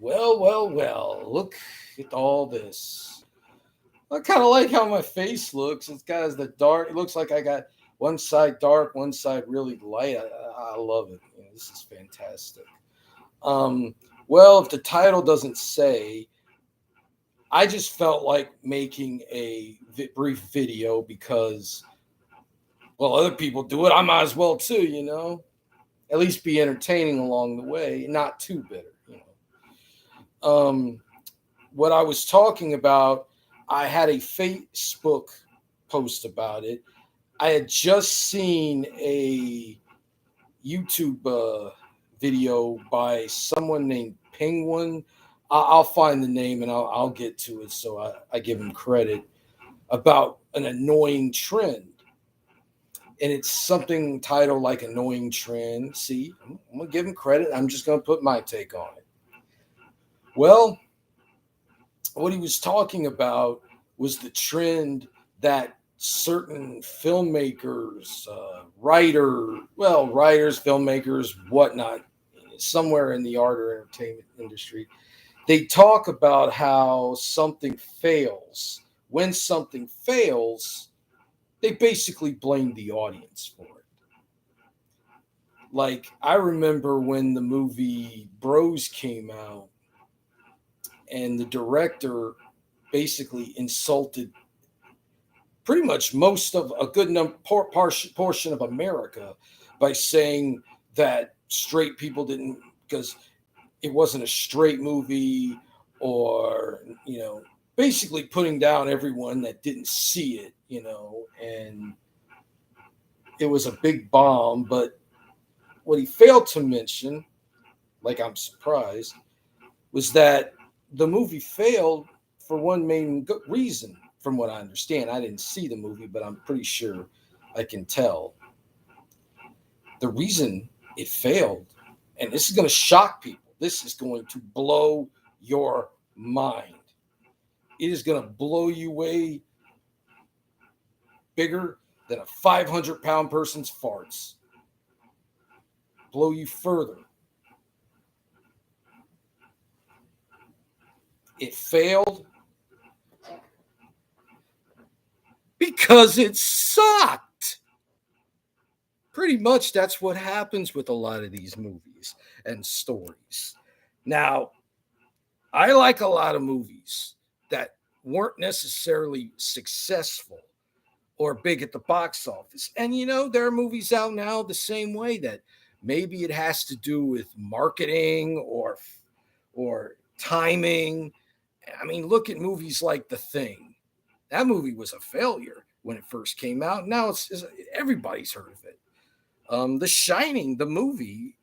Well. Look at all this. I kind of like how my face looks. It's got the dark. It looks like I got one side dark, one side really light. I love it. This is fantastic. Um, well, if the title doesn't say, I just felt like making a brief video because, well, other people do it. I might as well too, At least be entertaining along the way, not too bitter. What I was talking about, I had a Facebook post about it. I had just seen a YouTube video by someone named Penguin. I'll find the name and I'll get to it, so I give him credit about an annoying trend. And it's something titled like annoying trend. See, I'm going to give him credit. I'm just going to put my take on it. Well, what he was talking about was the trend that certain filmmakers, writers, filmmakers, whatnot, somewhere in the art or entertainment industry, they talk about how something fails. When something fails, they basically blame the audience for it. Like, I remember when the movie Bros came out, and the director basically insulted pretty much most of a good portion of America by saying that straight people didn't, because it wasn't a straight movie, or basically putting down everyone that didn't see it, and it was a big bomb. But what he failed to mention, like, I'm surprised, was that the movie failed for one main reason. From what I understand, I didn't see the movie, but I'm pretty sure I can tell. The reason it failed, and this is going to shock people, this is going to blow your mind. It is going to blow you away bigger than a 500-pound person's farts. Blow you further. It failed because it sucked. Pretty much that's what happens with a lot of these movies and stories. Now, I like a lot of movies that weren't necessarily successful or big at the box office. And there are movies out now the same way that maybe it has to do with marketing or timing. I mean, look at movies like The Thing. That movie was a failure when it first came out. Now it's everybody's heard of it. The Shining, the movie,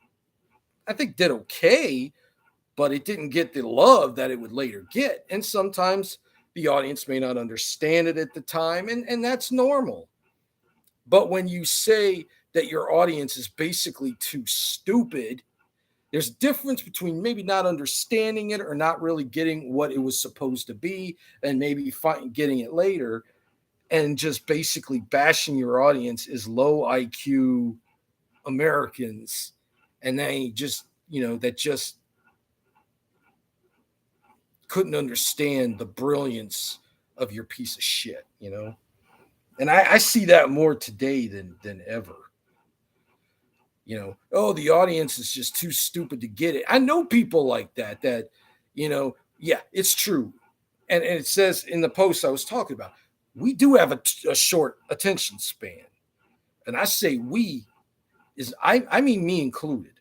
I think did okay, but it didn't get the love that it would later get. And sometimes the audience may not understand it at the time, and that's normal. But when you say that your audience is basically too stupid, there's a difference between maybe not understanding it or not really getting what it was supposed to be, and maybe getting it later, and just basically bashing your audience as low IQ Americans, and they just, that just couldn't understand the brilliance of your piece of shit, And I see that more today than ever. Oh, the audience is just too stupid to get it. I know people like that, yeah, it's true. And it says in the post I was talking about, we do have a short attention span. And I say we I mean me included,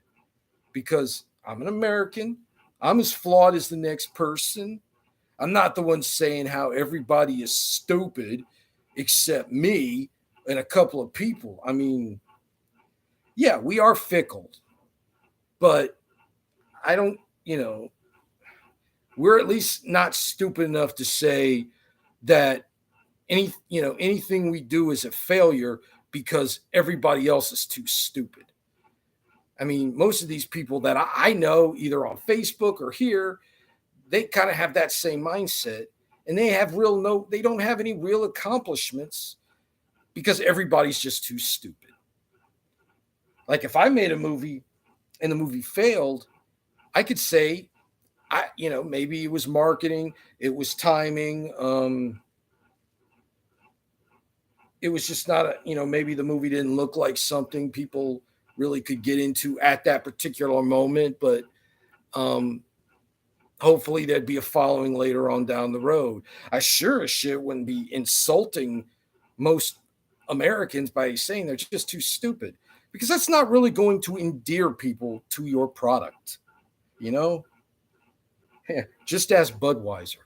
because I'm an American. I'm as flawed as the next person. I'm not the one saying how everybody is stupid except me and a couple of people. I mean, yeah, we are fickle, but I don't, we're at least not stupid enough to say that anything we do is a failure because everybody else is too stupid. I mean, most of these people that I know, either on Facebook or here, they kind of have that same mindset, and they don't have any real accomplishments because everybody's just too stupid. Like, if I made a movie and the movie failed, I could say Maybe it was marketing, it was timing. It was just not maybe the movie didn't look like something people really could get into at that particular moment, but um, hopefully there'd be a following later on down the road. I sure as shit wouldn't be insulting most Americans by saying they're just too stupid, because that's not really going to endear people to your product. You know, just ask Budweiser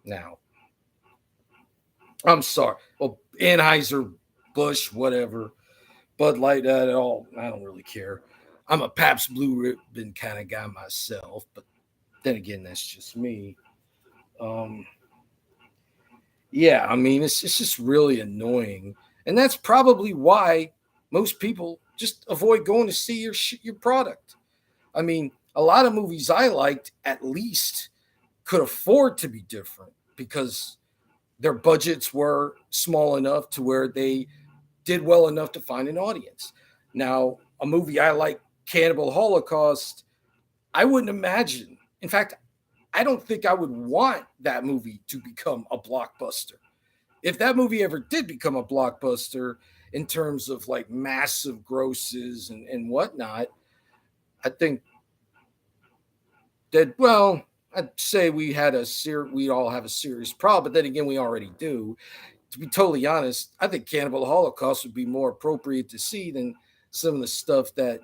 now. I'm sorry. Well, Anheuser Busch, whatever. Bud Light at all. I don't really care. I'm a Pabst Blue Ribbon kind of guy myself, but then again, that's just me. Um, yeah, I mean, it's just really annoying, and that's probably why most people just avoid going to see your product. I mean, a lot of movies I liked at least could afford to be different because their budgets were small enough to where they did well enough to find an audience. Now, a movie I like, Cannibal Holocaust, I wouldn't imagine. In fact, I don't think I would want that movie to become a blockbuster. If that movie ever did become a blockbuster in terms of like massive grosses and whatnot, I think that, well, I'd say we all have a serious problem, but then again, we already do. To be totally honest, I think Cannibal Holocaust would be more appropriate to see than some of the stuff that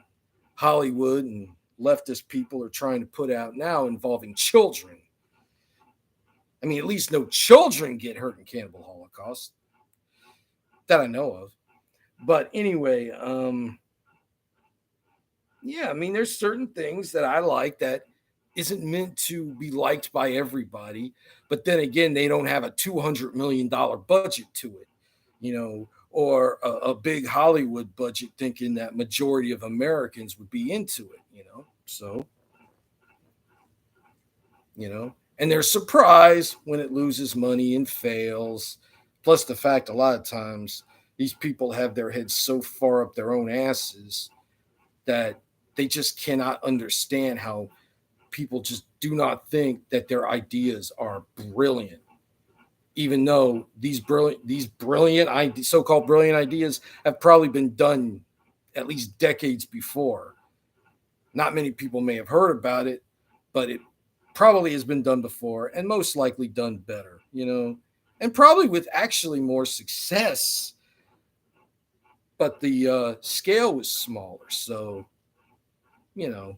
Hollywood and leftist people are trying to put out now involving children. I mean, at least no children get hurt in Cannibal Holocaust that I know of. But anyway, yeah, I mean, there's certain things that I like that isn't meant to be liked by everybody. But then again, they don't have a $200 million budget to it, or a big Hollywood budget thinking that majority of Americans would be into it. So, and they're surprised when it loses money and fails. Plus, the fact a lot of times these people have their heads so far up their own asses that they just cannot understand how people just do not think that their ideas are brilliant, even though these brilliant so-called brilliant ideas have probably been done at least decades before. Not many people may have heard about it, but it probably has been done before and most likely done better, and probably with actually more success. But the scale was smaller, so you know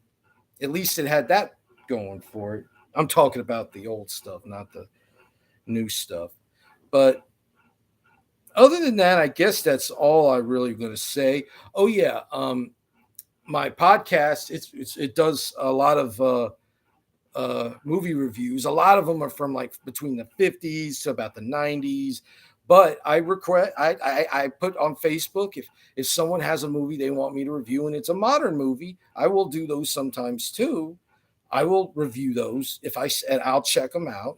at least it had that going for it. I'm talking about the old stuff, not the new stuff. But other than that, I guess that's all I really going to say. Oh yeah, my podcast it does a lot of movie reviews. A lot of them are from like between the 50s to about the 90s. But I put on Facebook, if someone has a movie they want me to review and it's a modern movie, I will do those sometimes too. I will review those and I'll check them out.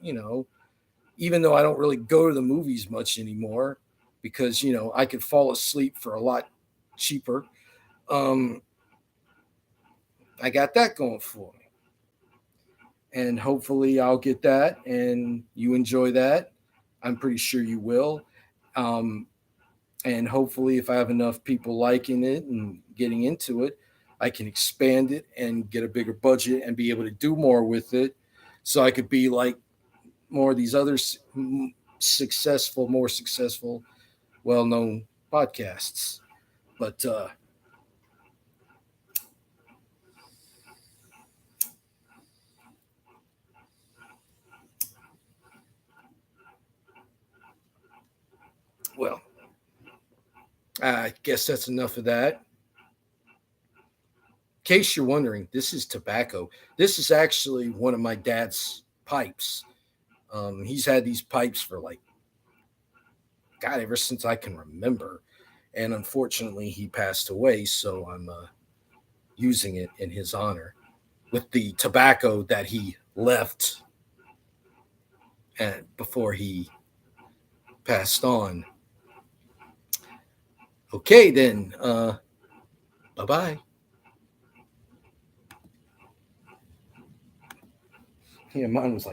Even though I don't really go to the movies much anymore because I could fall asleep for a lot cheaper. Um, I got that going for me, and hopefully I'll get that and you enjoy that. I'm pretty sure you will. Um, and hopefully, if I have enough people liking it and getting into it, I can expand it and get a bigger budget and be able to do more with it. So I could be like more of these other more successful, well known podcasts. But, well, I guess that's enough of that. In case you're wondering, this is tobacco. This is actually one of my dad's pipes. He's had these pipes for like, God, ever since I can remember. And unfortunately, he passed away. So I'm using it in his honor with the tobacco that he left before he passed on. Okay, then. Bye bye. Yeah, mine was like